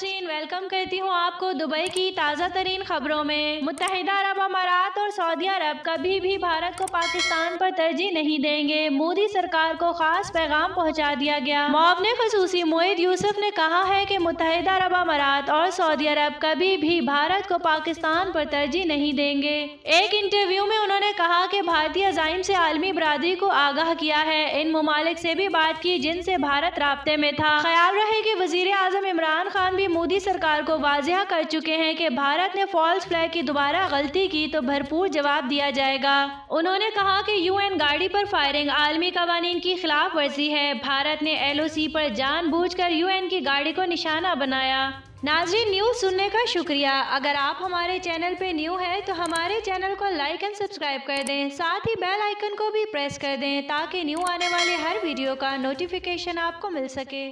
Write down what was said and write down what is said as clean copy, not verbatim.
नाज़रीन, वेलकम करती हूँ आपको दुबई की ताज़ा तरीन खबरों में। मुत्तहिदा अरब अमारात और सऊदी अरब कभी भी भारत को पाकिस्तान पर तरजीह नहीं देंगे। मोदी सरकार को खास पैगाम पहुँचा दिया गया। मुआविन ख़ुसूसी मोईद यूसुफ ने कहा है कि मुत्तहिदा अरब अमारात और सऊदी अरब कभी भी भारत को पाकिस्तान पर तरजीह नहीं देंगे। एक इंटरव्यू में उन्होंने कहा कि भारतीय अज़ाइम से आलमी बरादरी को आगाह किया है, इन ममालिक से भी बात की जिनसे भारत राब्ते में था। ख्याल रहे कि वज़ीर आज़म इमरान खान भी मोदी सरकार को वाज़ेह कर चुके हैं कि भारत ने फॉल्स फ्लैग की दोबारा गलती की तो भरपूर जवाब दिया जाएगा। उन्होंने कहा कि UN गाड़ी पर फायरिंग आलमी कवानीन की खिलाफ वर्जी है। भारत ने LOC पर जानबूझकर UN की गाड़ी को निशाना बनाया। नाज़रीन, न्यूज़ सुनने का शुक्रिया। अगर आप हमारे चैनल पे न्यू है तो हमारे चैनल को लाइक एंड सब्सक्राइब कर दें, साथ ही बेल आइकन को भी प्रेस कर दें ताकि न्यू आने वाले हर वीडियो का नोटिफिकेशन आपको मिल सके।